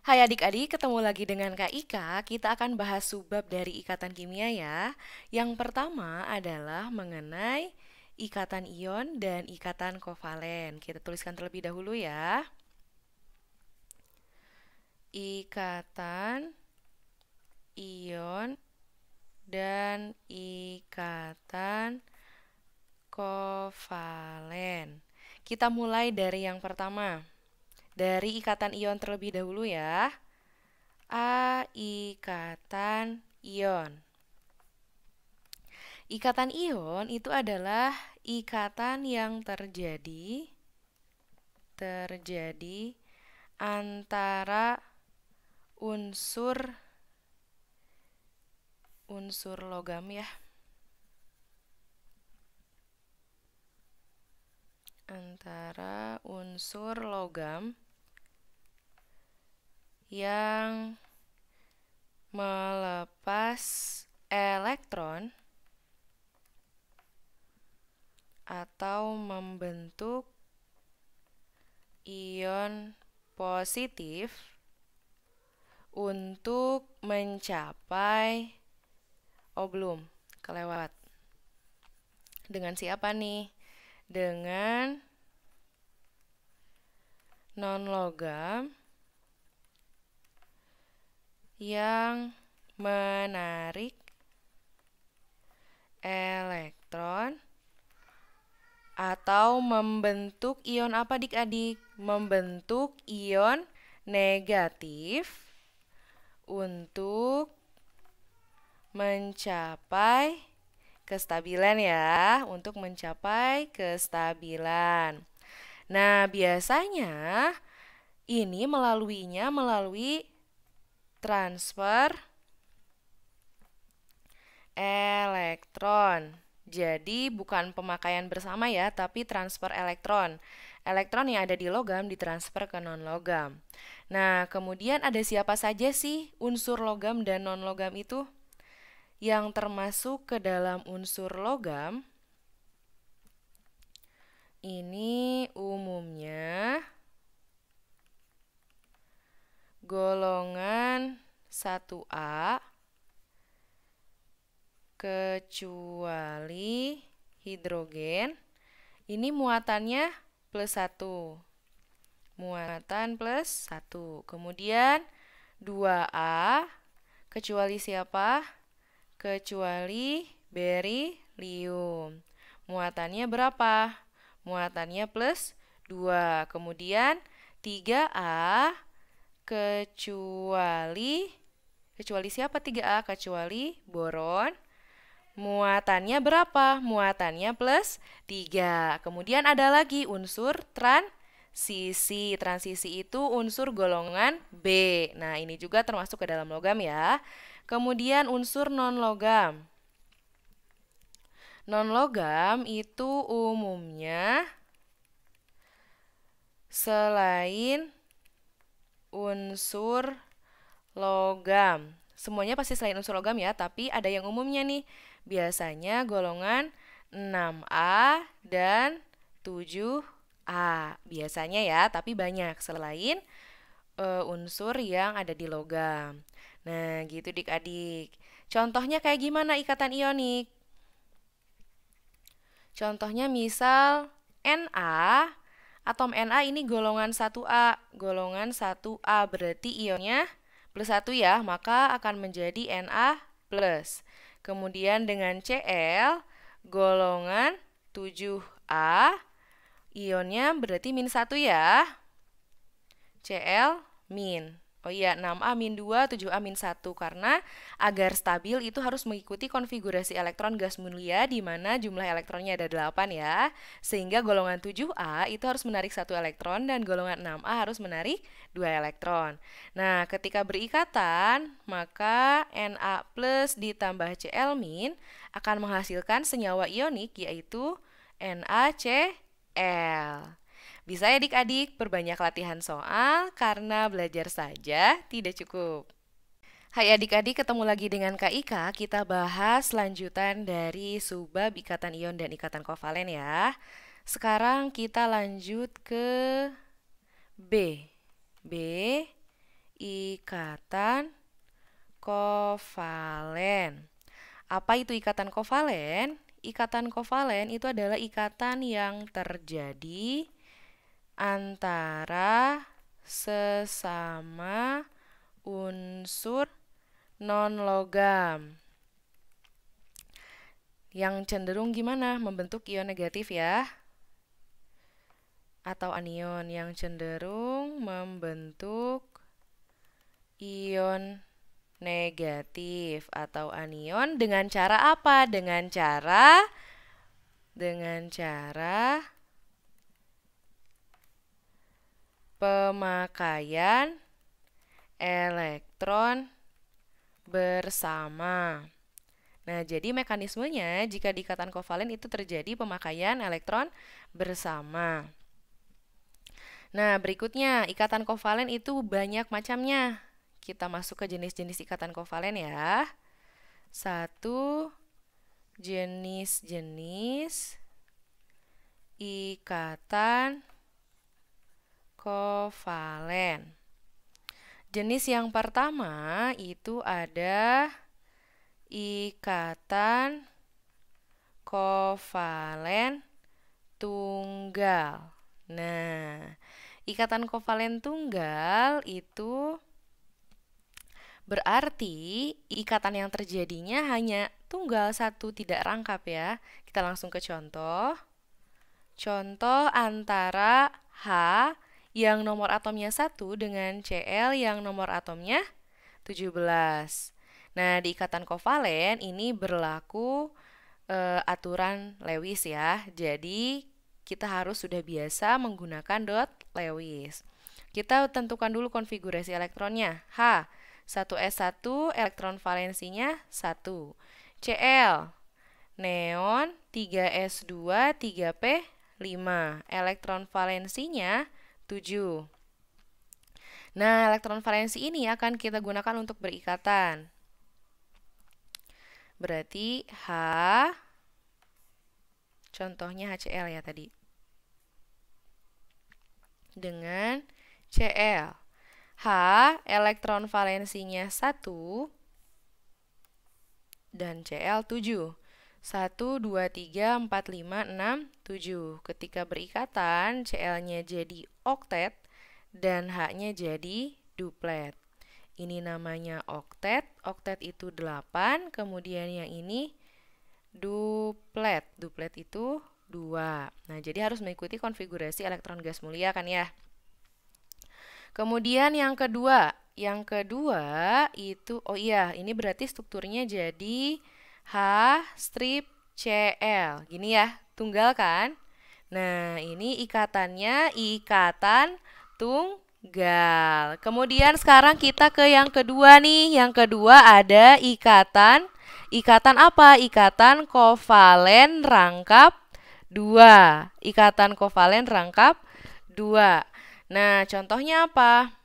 Hai adik-adik, ketemu lagi dengan Kak Ika. Kita akan bahas subbab dari ikatan kimia ya. Yang pertama adalah mengenai ikatan ion dan ikatan kovalen. Kita tuliskan terlebih dahulu ya. Ikatan ion dan ikatan kovalen. Kita mulai dari yang pertama. Dari ikatan ion terlebih dahulu ya. Ikatan ion. Ikatan ion itu adalah ikatan yang terjadi antara unsur logam ya. Antara unsur logam yang melepas elektron atau membentuk ion positif untuk mencapai belum kelewat. Dengan siapa nih? Dengan non-logam yang menarik elektron atau membentuk ion apa adik-adik? Membentuk ion negatif untuk mencapai kestabilan ya, untuk mencapai kestabilan. Nah, biasanya ini melalui transfer elektron. Jadi bukan pemakaian bersama ya, tapi transfer elektron. Elektron yang ada di logam ditransfer ke non-logam. Nah, kemudian ada siapa saja sih unsur logam dan non-logam itu? Yang termasuk ke dalam unsur logam ini umumnya golongan 1A kecuali hidrogen. Ini muatannya +1. Muatan +1. Kemudian 2A kecuali siapa? Kecuali berilium. Muatannya berapa? Muatannya +2. Kemudian 3A kecuali siapa 3A? Kecuali boron. Muatannya berapa? Muatannya +3. Kemudian ada lagi unsur transisi. Transisi itu unsur golongan B. Nah, ini juga termasuk ke dalam logam ya. Kemudian unsur non-logam. Non-logam itu umumnya selain unsur logam. Semuanya pasti selain unsur logam ya, tapi ada yang umumnya nih. Biasanya golongan 6A dan 7A. Biasanya ya, tapi banyak selain unsur yang ada di logam. Nah, gitu dik-adik. Contohnya kayak gimana ikatan ionik? Contohnya misal Na, atom Na ini golongan 1A. Golongan 1A berarti ionnya +1 ya, maka akan menjadi Na+. Kemudian dengan Cl, golongan 7A, ionnya berarti -1 ya. Cl-. Oh iya, 6A-2, 7A-1. Karena agar stabil itu harus mengikuti konfigurasi elektron gas mulia di mana jumlah elektronnya ada 8 ya. Sehingga golongan 7A itu harus menarik 1 elektron dan golongan 6A harus menarik 2 elektron. Nah, ketika berikatan, maka Na+ ditambah Cl- akan menghasilkan senyawa ionik yaitu NaCl. Bisa ya adik-adik, perbanyak latihan soal karena belajar saja tidak cukup. Hai adik-adik, ketemu lagi dengan Kak Ika. Kita bahas lanjutan dari subbab ikatan ion dan ikatan kovalen ya. Sekarang kita lanjut ke B. B, ikatan kovalen. Apa itu ikatan kovalen? Ikatan kovalen itu adalah ikatan yang terjadi antara sesama unsur non-logam. Yang cenderung gimana? Membentuk ion negatif ya. Atau anion yang cenderung membentuk ion negatif atau anion dengan cara apa? Dengan cara pemakaian elektron bersama. Nah, jadi mekanismenya jika di ikatan kovalen itu terjadi pemakaian elektron bersama. Nah, berikutnya ikatan kovalen itu banyak macamnya. Kita masuk ke jenis-jenis ikatan kovalen ya. 1. Jenis-jenis ikatan kovalen. Jenis yang pertama itu ada ikatan kovalen tunggal. Nah, ikatan kovalen tunggal itu berarti ikatan yang terjadinya hanya tunggal satu, tidak rangkap ya. Kita langsung ke contoh. Contoh antara H yang nomor atomnya 1 dengan Cl yang nomor atomnya 17. Nah, di ikatan kovalen ini berlaku aturan Lewis ya. Jadi, kita harus sudah biasa menggunakan dot Lewis. Kita tentukan dulu konfigurasi elektronnya. H, 1s1, elektron valensinya 1. Cl, neon, 3s2, 3p5. Elektron valensinya 7. Nah, elektron valensi ini akan kita gunakan untuk berikatan. Berarti H, contohnya HCl ya tadi, dengan Cl. H, elektron valensinya 1 dan Cl 7. 1, 2, 3, 4, 5, 6, 7. Ketika berikatan, Cl-nya jadi oktet dan H-nya jadi duplet. Ini namanya oktet. Oktet itu 8, kemudian yang ini duplet. Duplet itu 2. Nah, jadi harus mengikuti konfigurasi elektron gas mulia kan ya. Kemudian yang kedua. Yang kedua itu, oh iya, ini berarti strukturnya jadi H strip Cl. Gini ya, tunggal kan? Nah, ini ikatannya ikatan tunggal. Kemudian sekarang kita ke yang kedua nih. Yang kedua ada ikatan apa? Ikatan kovalen rangkap 2. Ikatan kovalen rangkap 2. Nah, contohnya apa?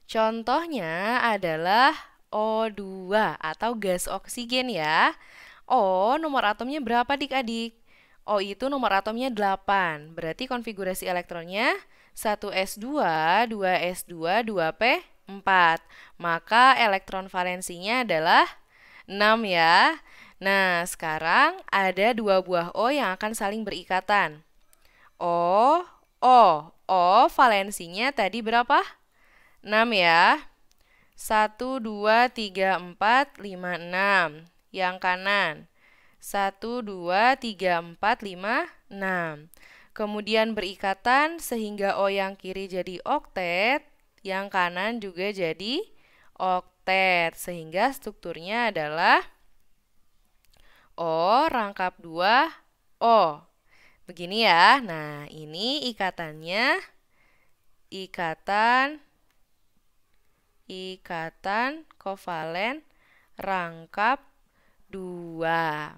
Contohnya adalah O2 atau gas oksigen ya. O nomor atomnya berapa dik-adik? O itu nomor atomnya 8. Berarti konfigurasi elektronnya 1s2, 2s2, 2p4. Maka elektron valensinya adalah 6 ya. Nah, sekarang ada 2 buah O yang akan saling berikatan. O valensinya tadi berapa? 6 ya. 1, 2, 3, 4, 5, 6. Yang kanan. 1, 2, 3, 4, 5, 6. Kemudian berikatan sehingga O yang kiri jadi oktet, yang kanan juga jadi oktet. Sehingga strukturnya adalah O rangkap 2 O. Begini ya. Nah, ini ikatannya ikatan kovalen rangkap 2.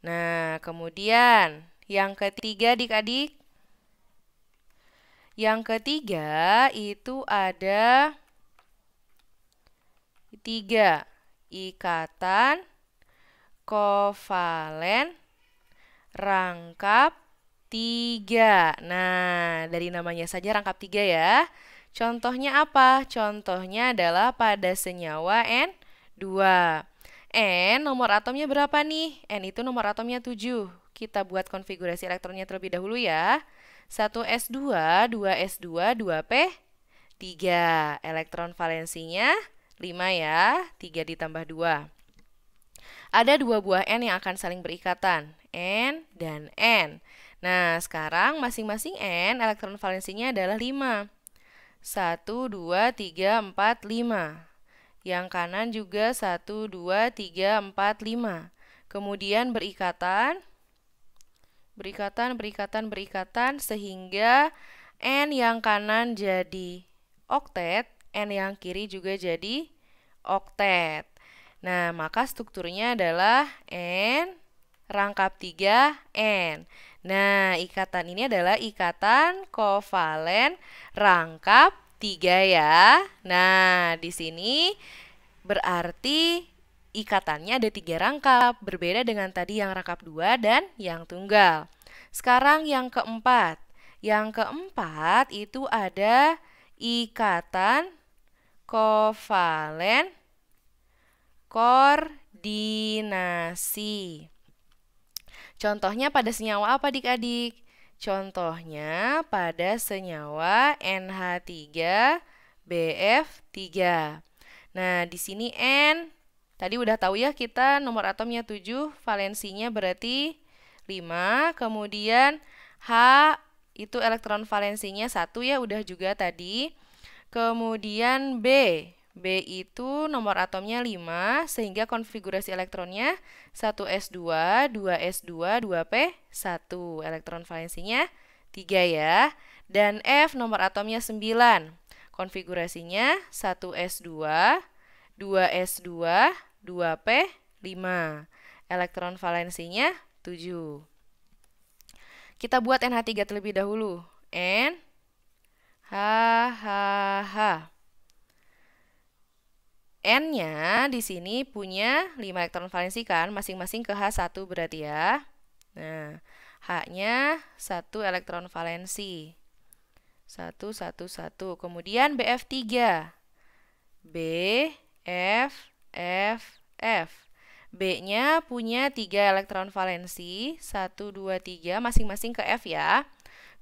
Nah, kemudian yang ketiga adik-adik. Yang ketiga itu ada 3 ikatan kovalen rangkap 3. Nah, dari namanya saja rangkap 3 ya. Contohnya apa? Contohnya adalah pada senyawa N2. N nomor atomnya berapa nih? N itu nomor atomnya 7. Kita buat konfigurasi elektronnya terlebih dahulu ya. 1s2, 2s2, 2p3. Elektron valensinya 5 ya. 3 ditambah 2. Ada 2 buah N yang akan saling berikatan. N dan N. Nah, sekarang masing-masing N elektron valensinya adalah 5. 1, 2, 3, 4, 5. Yang kanan juga 1, 2, 3, 4, 5. Kemudian berikatan, sehingga N yang kanan jadi oktet, N yang kiri juga jadi oktet. Nah, maka strukturnya adalah N rangkap 3 N. Nah, ikatan ini adalah ikatan kovalen rangkap 3 ya. Nah, di sini berarti ikatannya ada 3 rangkap, berbeda dengan tadi yang rangkap 2 dan yang tunggal. Sekarang yang keempat. Yang keempat itu ada ikatan kovalen koordinasi. Contohnya pada senyawa apa adik-adik? Contohnya pada senyawa NH3BF3. Nah, di sini N, tadi udah tahu ya kita nomor atomnya 7, valensinya berarti 5. Kemudian H itu elektron valensinya 1 ya, udah juga tadi. Kemudian B itu nomor atomnya 5, sehingga konfigurasi elektronnya 1s2, 2s2, 2p1. Elektron valensinya 3 ya. Dan F nomor atomnya 9. Konfigurasinya 1s2, 2s2, 2p5. Elektron valensinya 7. Kita buat NH3 terlebih dahulu. N H H H. N-nya di sini punya 5 elektron valensi kan, masing-masing ke H1 berarti ya. Nah, H-nya 1 elektron valensi. 1, 1, 1. Kemudian BF3. B, F, F, F. B-nya punya 3 elektron valensi. 1, 2, 3, masing-masing ke F ya.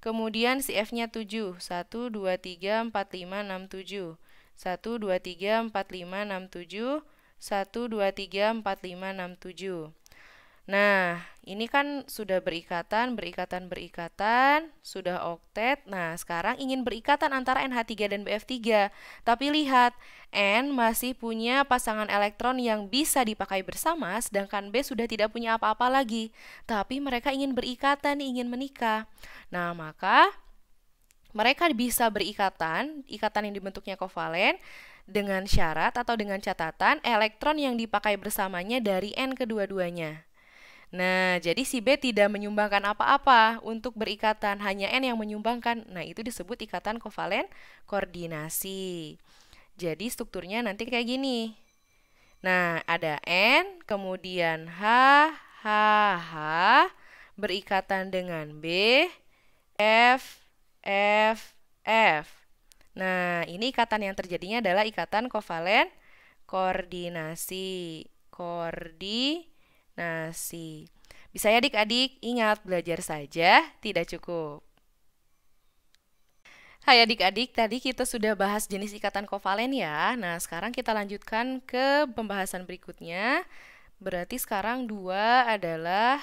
Kemudian si F-nya 7. 1, 2, 3, 4, 5, 6, 7. 1, 2, 3, 4, 5, 6, 7. 1, 2, 3, 4, 5, 6, 7. Nah, ini kan sudah berikatan, sudah oktet. Nah, sekarang ingin berikatan antara NH3 dan BF3. Tapi lihat, N masih punya pasangan elektron yang bisa dipakai bersama, sedangkan B sudah tidak punya apa-apa lagi. Tapi mereka ingin berikatan, ingin menikah. Nah, maka mereka bisa berikatan, ikatan yang dibentuknya kovalen, dengan syarat atau dengan catatan elektron yang dipakai bersamanya dari N kedua-duanya. Nah, jadi si B tidak menyumbangkan apa-apa untuk berikatan, hanya N yang menyumbangkan. Nah, itu disebut ikatan kovalen koordinasi. Jadi strukturnya nanti kayak gini. Nah, ada N, kemudian H, H, H, berikatan dengan B, F, F, F. Nah, ini ikatan yang terjadinya adalah ikatan kovalen koordinasi. Bisa ya adik-adik, ingat belajar saja tidak cukup. Hai adik-adik, tadi kita sudah bahas jenis ikatan kovalen ya. Nah, sekarang kita lanjutkan ke pembahasan berikutnya. Berarti sekarang 2 adalah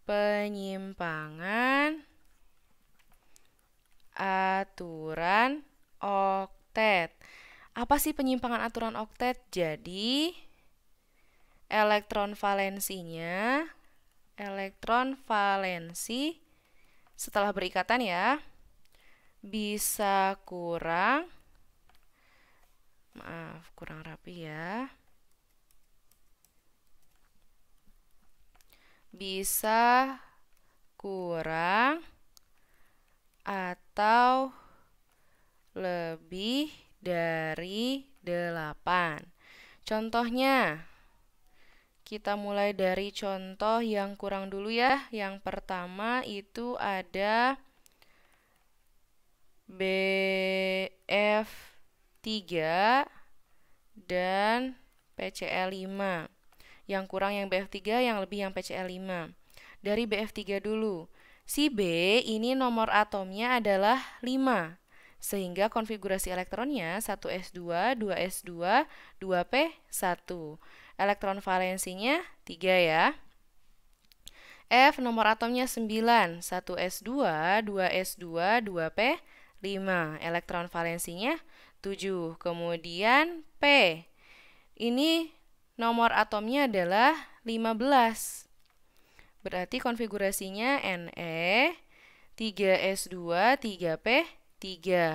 penyimpangan aturan oktet. Apa sih penyimpangan aturan oktet? Jadi, elektron valensi setelah berikatan ya, bisa kurang rapi ya. Bisa kurang atau lebih dari 8. Contohnya, kita mulai dari contoh yang kurang dulu ya. Yang pertama itu ada BF3 dan PCl5. Yang kurang yang BF3, yang lebih yang PCl5. Dari BF3 dulu. Si B ini nomor atomnya adalah 5. Sehingga konfigurasi elektronnya 1s2, 2s2, 2p1. Elektron valensinya 3 ya. F nomor atomnya 9, 1s2, 2s2, 2p5. Elektron valensinya 7. Kemudian P. Ini nomor atomnya adalah 15. Berarti konfigurasinya Ne, 3s2, 3p3.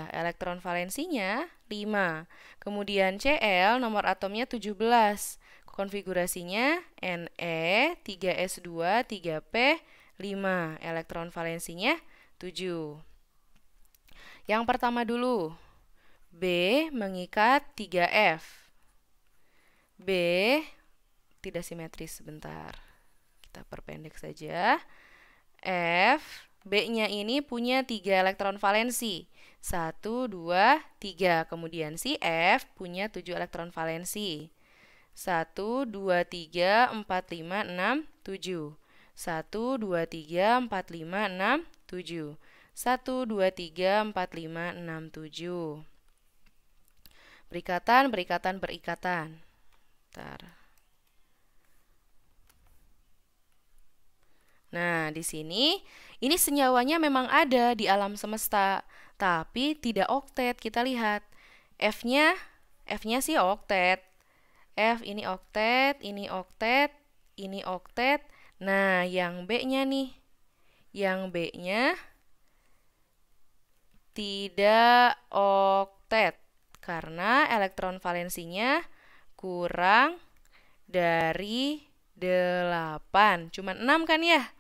Elektron valensinya 5. Kemudian Cl nomor atomnya 17. Konfigurasinya Ne, 3s2, 3p5. Elektron valensinya 7. Yang pertama dulu. B mengikat 3F. B tidak simetris, sebentar. Kita perpendek saja. F, B-nya ini punya 3 elektron valensi. 1, 2, 3. Kemudian si F punya 7 elektron valensi. 1, 2, 3, 4, 5, 6, 7. 1, 2, 3, 4, 5, 6, 7. 1, 2, 3, 4, 5, 6, 7. Berikatan, berikatan, berikatan. Bentar. Nah, di sini, ini senyawanya memang ada di alam semesta, tapi tidak oktet. Kita lihat. F-nya sih oktet. F ini oktet, ini oktet, ini oktet. Nah, yang B-nya nih. Yang B-nya tidak oktet. Karena elektron valensinya kurang dari 8. Cuma 6 kan ya?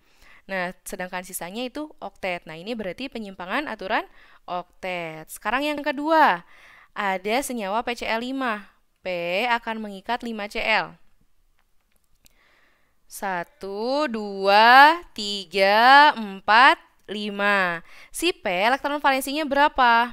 Nah, sedangkan sisanya itu oktet. Nah, ini berarti penyimpangan aturan oktet. Sekarang yang kedua. Ada senyawa PCl5. P akan mengikat 5Cl. 1, 2, 3, 4, 5. Si P elektron valensinya berapa?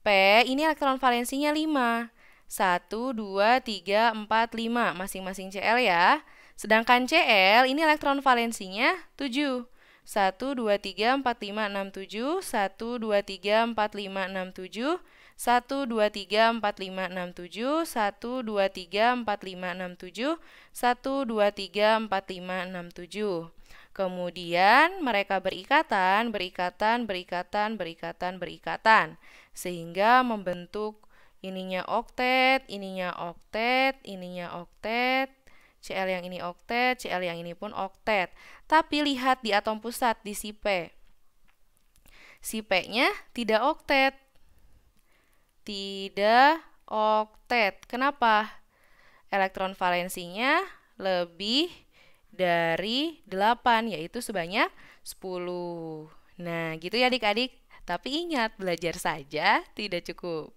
P ini elektron valensinya 5. 1, 2, 3, 4, 5. Masing-masing Cl ya. Sedangkan Cl ini elektron valensinya 7. 1, 2, 3, 4, 5, 6, 7. 1, 2, 3, 4, 5, 6, 7. 1, 2, 3, 4, 5, 6, 7. 1, 2, 3, 4, 5, 6, 7. 1, 2, 3, 4, 5, 6, 7. Kemudian mereka berikatan, berikatan, berikatan, berikatan, berikatan. Sehingga membentuk ininya oktet, ininya oktet, ininya oktet. Cl yang ini oktet, Cl yang ini pun oktet. Tapi lihat di atom pusat, di si P. Si P-nya tidak oktet. Tidak oktet. Kenapa? Elektron valensinya lebih dari 8, yaitu sebanyak 10. Nah, gitu ya adik-adik. Tapi ingat, belajar saja tidak cukup.